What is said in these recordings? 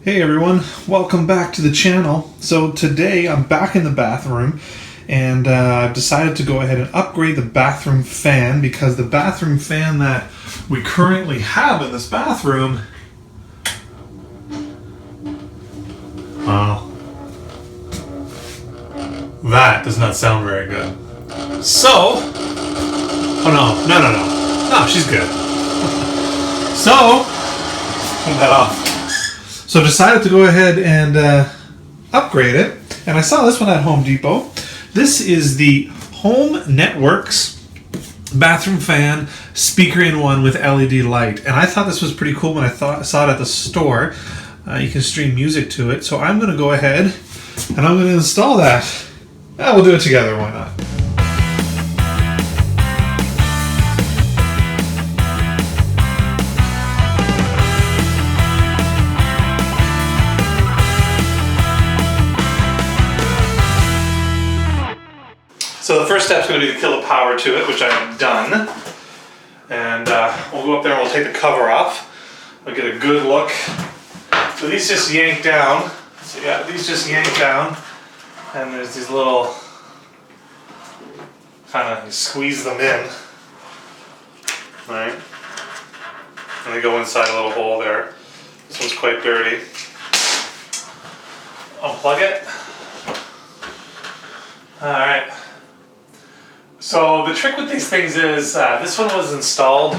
Hey everyone, welcome back to the channel. So today I'm back in the bathroom and I've decided to go ahead and upgrade the bathroom fan because the bathroom fan that we currently have in this bathroom, wow, that does not sound very good. So, no, she's good. So, turn that off. So I decided to go ahead and upgrade it, and I saw this one at Home Depot. This is the Home Networks bathroom fan, speaker-in-one with LED light, and I thought this was pretty cool when I saw it at the store. You can stream music to it, so I'm going to go ahead and I'm going to install that. We'll do it together, why not? So the first step is going to be to kill the power to it, which I have done. And we'll go up there and we'll take the cover off. We'll get a good look. So these just yank down. So yeah, these just yank down. And there's these little, kind of, you squeeze them in. Right? And they go inside a little hole there. This one's quite dirty. Unplug it. Alright. So the trick with these things is this one was installed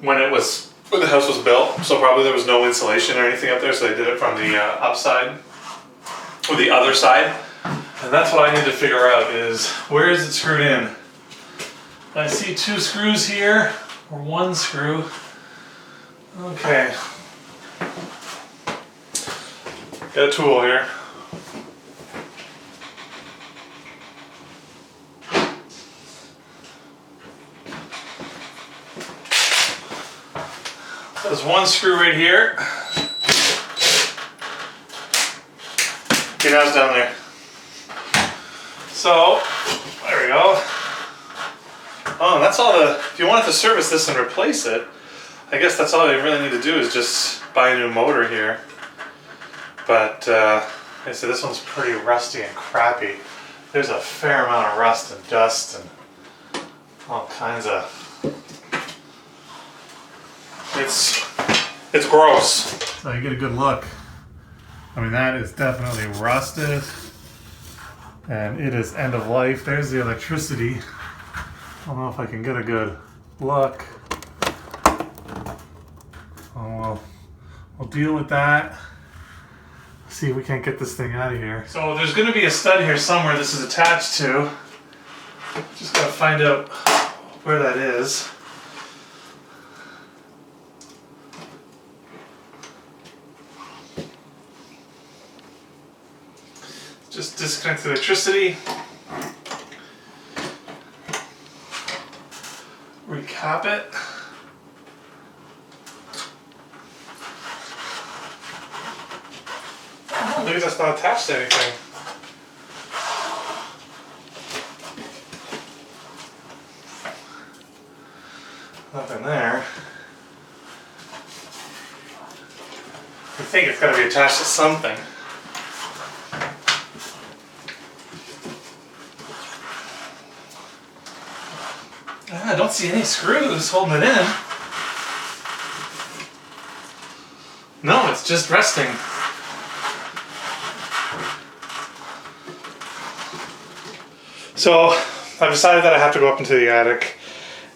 when the house was built, so probably there was no insulation or anything up there, so they did it from the upside or the other side. And that's what I need to figure out is where is it screwed in? I see 2 screws here or 1 screw. Okay. Got a tool here. There's 1 screw right here. Okay, now it's down there. So, there we go. Oh, and that's all if you wanted to service this and replace it, I guess that's all you really need to do is just buy a new motor here. But, like I said, this one's pretty rusty and crappy. There's a fair amount of rust and dust and all kinds of... It's gross. So you get a good look. I mean, that is definitely rusted. And it is end of life. There's the electricity. I don't know if I can get a good look. Oh, we'll deal with that. See if we can't get this thing out of here. So there's going to be a stud here somewhere this is attached to. Just got to find out where that is. Just disconnect the electricity. Recap it. Oh, maybe that's not attached to anything. Nothing there. I think it's got to be attached to something. I don't see any screws holding it in. No, it's just resting. So I've decided that I have to go up into the attic,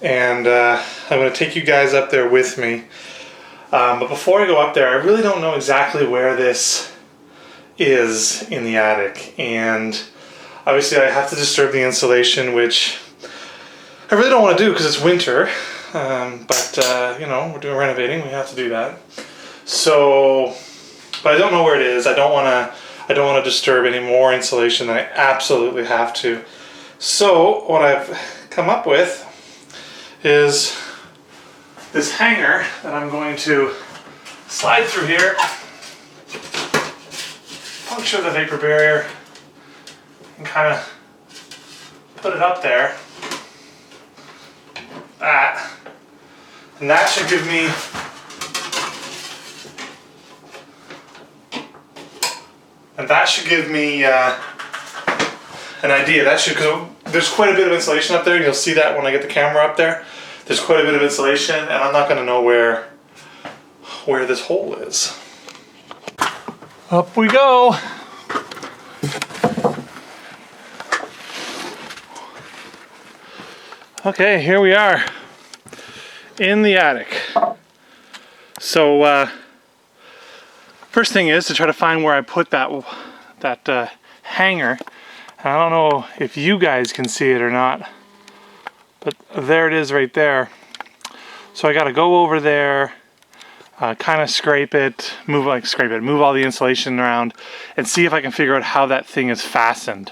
and I'm going to take you guys up there with me. But before I go up there, I really don't know exactly where this is in the attic, and obviously I have to disturb the insulation, which I really don't want to do because it's winter, but you know, we're doing renovating, we have to do that. So, but I don't know where it is. I don't want to disturb any more insulation than I absolutely have to. So what I've come up with is this hanger that I'm going to slide through here, puncture the vapor barrier, and kind of put it up there. And that should give me And that should give me an idea. That should, because there's quite a bit of insulation up there, and you'll see that when I get the camera up there. There's quite a bit of insulation, and I'm not going to know where this hole is. Up we go. Okay, here we are in the attic. So first thing is to try to find where I put that hanger. And I don't know if you guys can see it or not, but there it is right there. So I got to go over there, kind of scrape it, move all the insulation around, and see if I can figure out how that thing is fastened.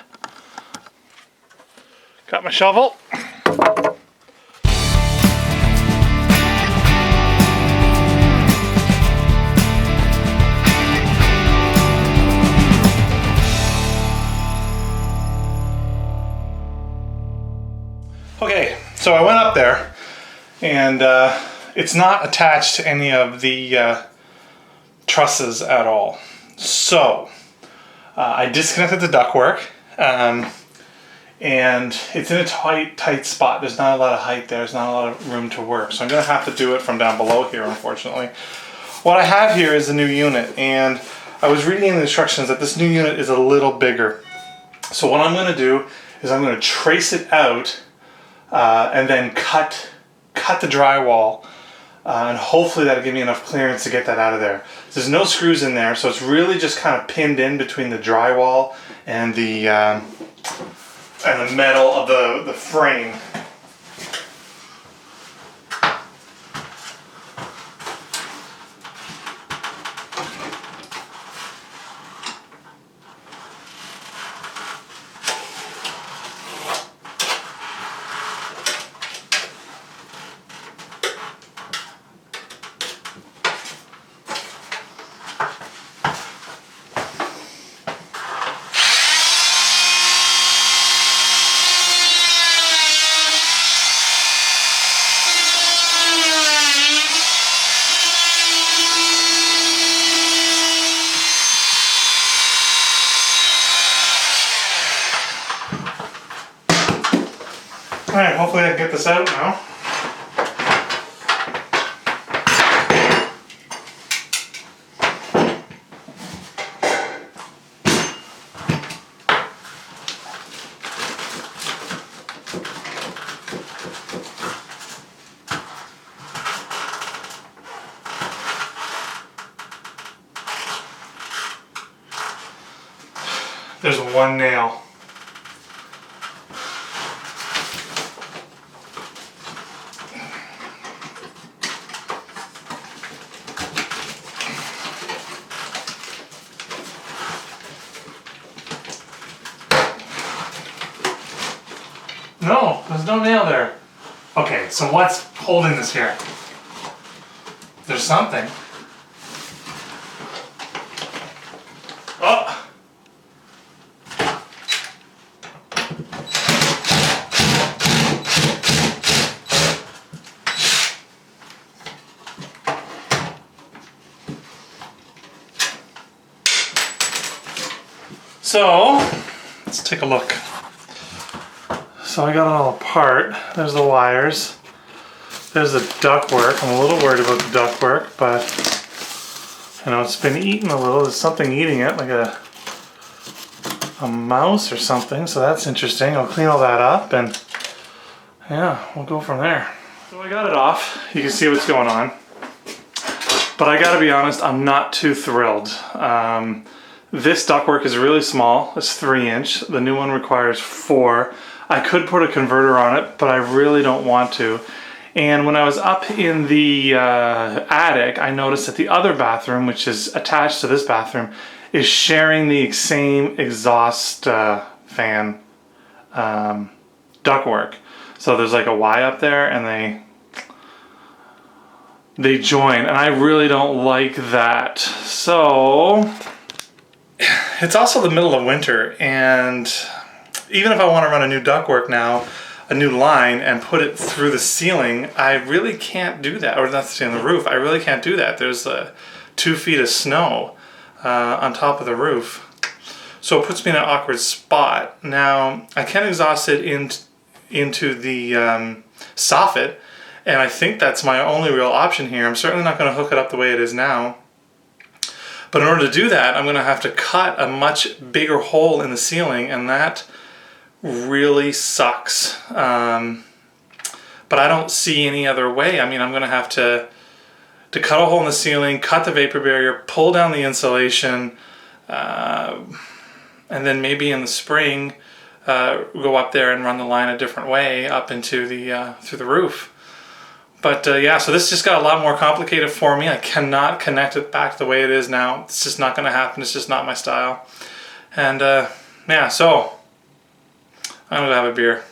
Got my shovel. Okay, so I went up there, and it's not attached to any of the trusses at all. So I disconnected the ductwork, and it's in a tight spot. There's not a lot of height there. There's not a lot of room to work. So I'm going to have to do it from down below here, unfortunately. What I have here is a new unit, and I was reading in the instructions that this new unit is a little bigger. So what I'm going to do is I'm going to trace it out and then cut the drywall, and hopefully that'll give me enough clearance to get that out of there. There's no screws in there, so it's really just kind of pinned in between the drywall and the metal of the frame. Alright, hopefully I can get this out now. There's one nail. No, there's no nail there. Okay, so what's holding this here? There's something. Oh! So, let's take a look. So I got it all apart. There's the wires. There's the ductwork. I'm a little worried about the ductwork, but you know, it's been eaten a little. There's something eating it, like a mouse or something. So that's interesting. I'll clean all that up, and yeah, we'll go from there. So I got it off. You can see what's going on. But I gotta be honest, I'm not too thrilled. This ductwork is really small. It's 3-inch. The new one requires 4. I could put a converter on it, but I really don't want to. And when I was up in the attic, I noticed that the other bathroom, which is attached to this bathroom, is sharing the same exhaust fan ductwork. So there's like a Y up there, and they join, and I really don't like that. So it's also the middle of winter, and even if I want to run a new ductwork now, a new line, and put it through the ceiling, I really can't do that. Or not the ceiling, the roof. I really can't do that. There's 2 feet of snow on top of the roof. So it puts me in an awkward spot. Now, I can exhaust it into the soffit, and I think that's my only real option here. I'm certainly not going to hook it up the way it is now. But in order to do that, I'm going to have to cut a much bigger hole in the ceiling, and that really sucks. But I don't see any other way. I mean, I'm going to have to cut a hole in the ceiling, cut the vapor barrier, pull down the insulation, and then maybe in the spring go up there and run the line a different way up into the through the roof. But yeah, so this just got a lot more complicated for me. I cannot connect it back the way it is now. It's just not going to happen. It's just not my style. And yeah, so I'm going to have a beer.